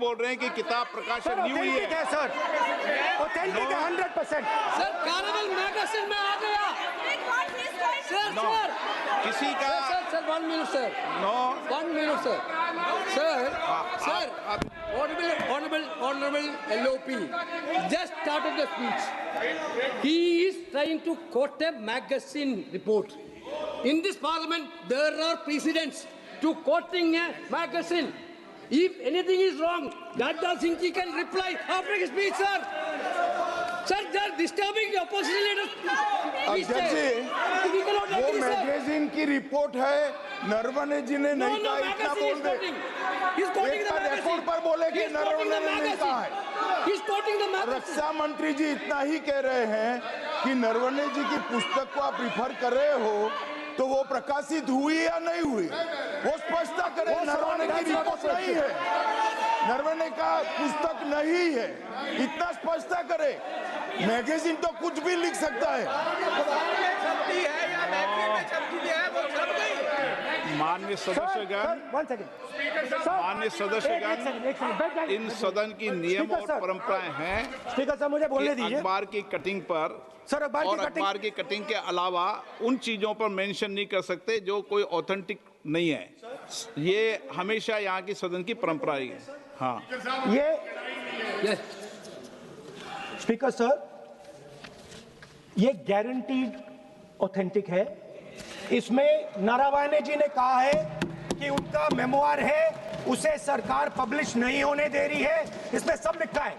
बोल रहे हैं कि किताब प्रकाशित नहीं हुई है। सर ऑथेंटिक है 100%। सर कार्निवल मैगजीन में आ गया। सर किसी का sir 1 minute sir. No 1 minute sir. Sir honorable LOP just started the speech. He is trying to quote a magazine report. In this parliament, there are precedents to quoting a magazine. If anything is wrong, Dada Singh ji can reply after his speech, sir. Sir, they are disturbing the opposition leaders. अध्यक्ष जी, वो magazine की report है, नरवणे जी ने नहीं कहा, इतना बोल दे। एक रिपोर्ट पर बोले कि नरवणे ने नहीं कहा है। रक्षा मंत्री जी इतना ही कह रहे हैं कि नरवणे जी की पुस्तक को आप रिफर कर रहे हो, तो वो प्रकाशित हुई या नहीं हुई, वो स्पष्टता करे। नरवणे की रिपोर्ट नहीं है, नरवणे का पुस्तक नहीं है, इतना स्पष्टता करे। मैगजीन तो कुछ भी लिख सकता है। माननीय सदस्यगण, माननीय सदस्यगण, इन सदन की नियम और परंपराएं हैं। स्पीकर साहब मुझे बोलने दीजिए। अखबार की कटिंग पर सर अखबार की कटिंग के अलावा उन चीजों पर मेंशन नहीं कर सकते जो कोई ऑथेंटिक नहीं है। ये हमेशा यहाँ की सदन की परंपरा है। हाँ, ये स्पीकर सर, ये गारंटीड ऑथेंटिक है। इसमें नारावाने जी ने कहा है कि उनका मेमोआर है, उसे सरकार पब्लिश नहीं होने दे रही है, इसमें सब लिखा है।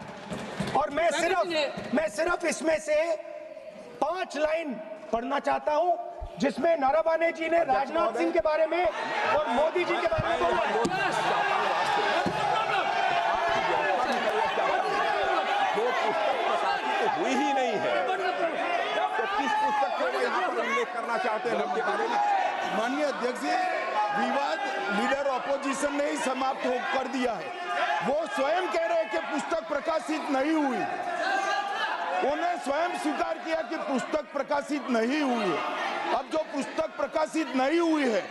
और मैं सिर्फ इसमें से 5 लाइन पढ़ना चाहता हूं, जिसमें नारावाने जी ने राजनाथ सिंह के बारे में और मोदी जी के बारे में बोला है। हुई ही नहीं है, तो किस पुस्तक को यहाँ पर उल्लेख करना चाहते हैं के बारे में? माननीय अध्यक्ष जी, विवाद लीडर ऑपोजिशन ने ही समाप्त कर दिया है। वो स्वयं कह रहे हैं कि पुस्तक प्रकाशित नहीं हुई, उन्हें स्वयं स्वीकार किया कि पुस्तक प्रकाशित नहीं हुई है। अब जो पुस्तक प्रकाशित नहीं हुई है,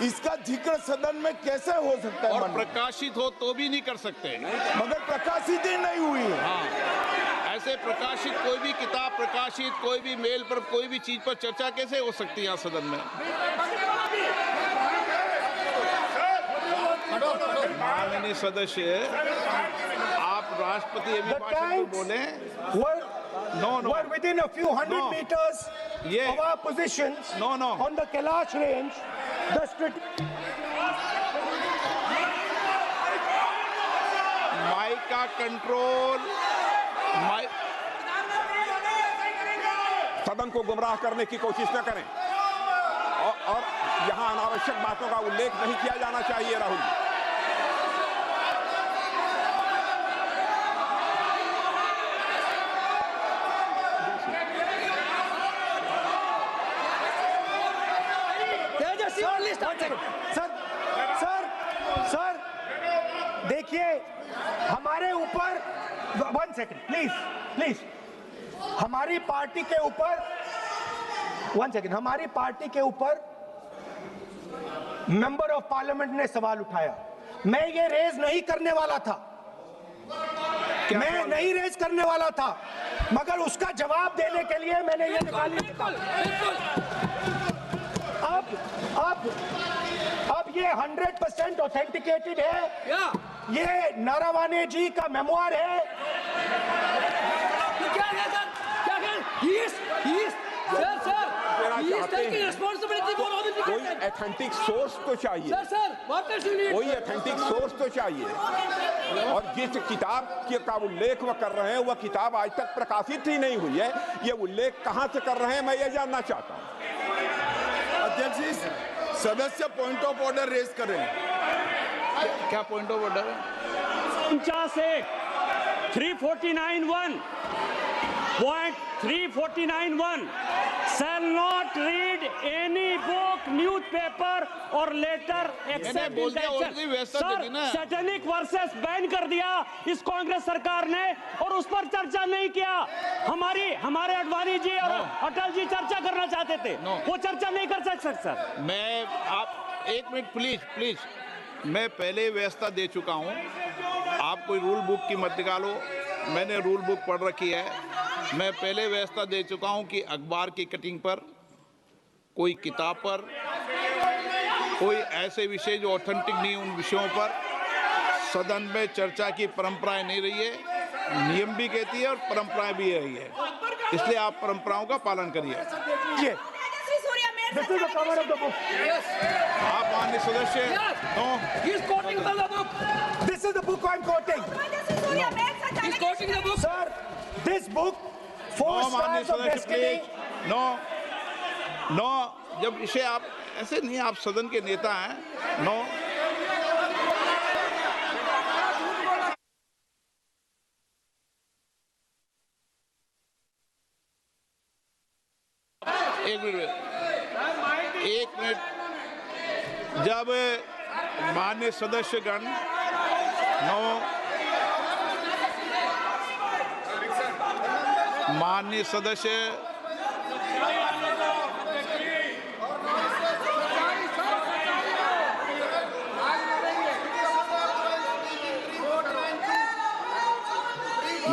इसका जिक्र सदन में कैसे हो सकता है? और प्रकाशित हो तो भी नहीं कर सकते, मगर प्रकाशित ही नहीं हुई है। हाँ, ऐसे प्रकाशित कोई भी किताब प्रकाशित, कोई भी मेल पर, कोई भी चीज पर चर्चा कैसे हो सकती है यहाँ सदन में? माननीय सदस्य, आप राष्ट्रपति अभिभाषण को बोले। Were within a few hundred meters of our positions on the Kailash range. Mic का कंट्रोल, सदन को गुमराह करने की कोशिश न करें और यहाँ अनावश्यक बातों का उल्लेख नहीं किया जाना चाहिए। राहुल, सर देखिए, हमारे ऊपर 1 सेकंड प्लीज, हमारी पार्टी के ऊपर 1 सेकंड, हमारी पार्टी के ऊपर मेंबर ऑफ पार्लियामेंट ने सवाल उठाया। मैं ये रेज नहीं करने वाला था, मैं नहीं रेज करने वाला था, मगर उसका जवाब देने के लिए मैंने ये निकाली। अब ये 100% ऑथेंटिकेटेड है। ये नारावाने जी का मेमोआर है। कोई ऑथेंटिक सोर्स तो चाहिए, कोई ऑथेंटिक सोर्स तो चाहिए। और जिस किताब का उल्लेख वह कर रहे हैं, वह किताब आज तक प्रकाशित ही नहीं हुई है। ये उल्लेख कहां से कर रहे हैं, मैं ये जानना चाहता हूं। अध्यक्ष जी, सदस्य पॉइंट ऑफ ऑर्डर रेज करें। क्या पॉइंट ऑफ ऑर्डर है? 349(1) Point 349(1) shall not read any book, newspaper or letter except in the sir, satanic versus ban कर दिया इस कांग्रेस सरकार ने, और उस पर चर्चा नहीं किया। हमारे अडवाणी जी और अटल जी चर्चा करना चाहते थे, वो चर्चा नहीं कर सकते सर। मैं आप 1 मिनट प्लीज, मैं पहले व्यवस्था दे चुका हूं। आप आप कोई रूल बुक की मत निकालो। मैंने रूल बुक पढ़ रखी है। मैं पहले व्यवस्था दे चुका हूं कि अखबार की कटिंग पर, कोई किताब पर, कोई ऐसे विषय जो ऑथेंटिक नहीं, उन विषयों पर सदन में चर्चा की परंपराएं नहीं रही है। नियम भी कहती है और परंपराएं भी रही है, इसलिए आप परंपराओं का पालन करिए। This is the cover of the book. आप माननीय सदस्य, no, He is quoting from the book. This is the book I'm quoting. He is quoting the book. Sir, this book, 4 no माननीय stars of सदस्य destiny. Please, no no, जब इसे आप ऐसे नहीं, आप सदन के नेता हैं। नो, एक मिनट, जब माननीय सदस्यगण, माननीय सदस्य,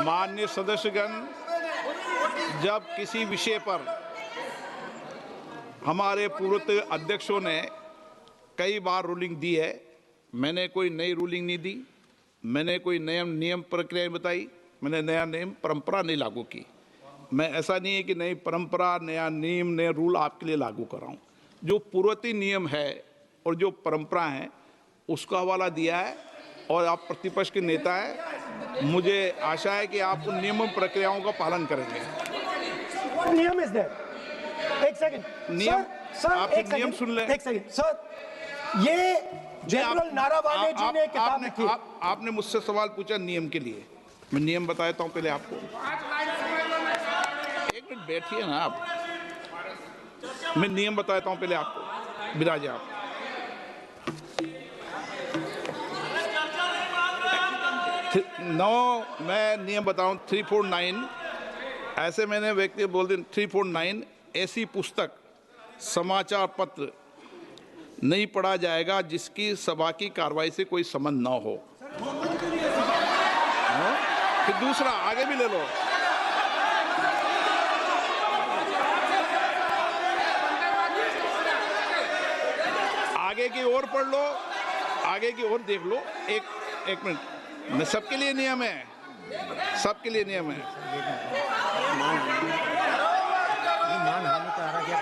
माननीय सदस्यगण, जब किसी विषय पर हमारे पूर्व अध्यक्षों ने कई बार रूलिंग दी है, मैंने कोई नई रूलिंग नहीं दी, मैंने कोई नियम प्रक्रिया बताई, मैंने नया नियम परंपरा नहीं लागू की। मैं ऐसा नहीं है कि नई परंपरा, नया नियम, नया रूल आपके लिए लागू कर रहा हूँ। जो पूर्ववर्ती नियम है और जो परंपरा है उसका हवाला दिया है, और आप प्रतिपक्ष के नेता हैं, मुझे आशा है कि आप उन नियम प्रक्रियाओं का पालन करेंगे। नियम इज देयर। एक सेकंड, नियम, सर, आप एक नियम सेकंड, सुन लें। एक सेकंड सर, ये जनरल नारावाने जी ने किताब लिखी। आपने मुझसे सवाल पूछा नियम के लिए, मैं नियम बताता हूं पहले आपको। एक मिनट बैठिए ना आप, मैं नियम बताता हूं पहले आपको। विराज आप, मैं नियम बताऊं 349, ऐसे मैंने व्यक्ति बोल दिया 349, ऐसी पुस्तक, समाचार पत्र नहीं पढ़ा जाएगा जिसकी सभा की कार्रवाई से कोई संबंध ना हो। फिर दूसरा आगे भी ले लो, आगे की ओर पढ़ लो, आगे की ओर देख लो। एक मिनट, मैं सबके लिए नियम है, सबके लिए नियम है।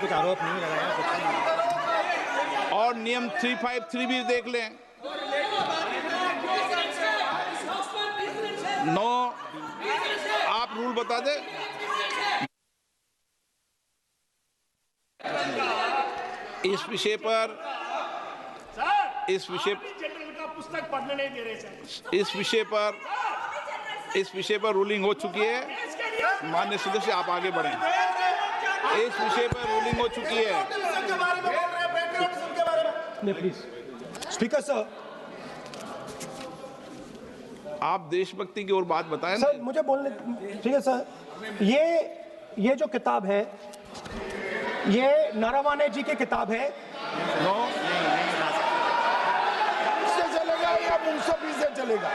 कुछ आरोप नहीं लगाया, और नियम 353 भी देख लें। नो, आप रूल बता दे। इस विषय पर जनरल का पुस्तक पढ़ने नहीं दे रहे सर। इस विषय पर रूलिंग हो चुकी है। माननीय सदस्य, आप आगे बढ़ें। इस विषय पर रूलिंग हो चुकी है। प्लीज स्पीकर सर, आप देशभक्ति की ओर बात बताएं ना। सर मुझे बोलने, ठीक है सर, ये जो किताब है, ये नारावाने जी की किताब है। नो, इससे चलेगा या मुंसफी से चलेगा?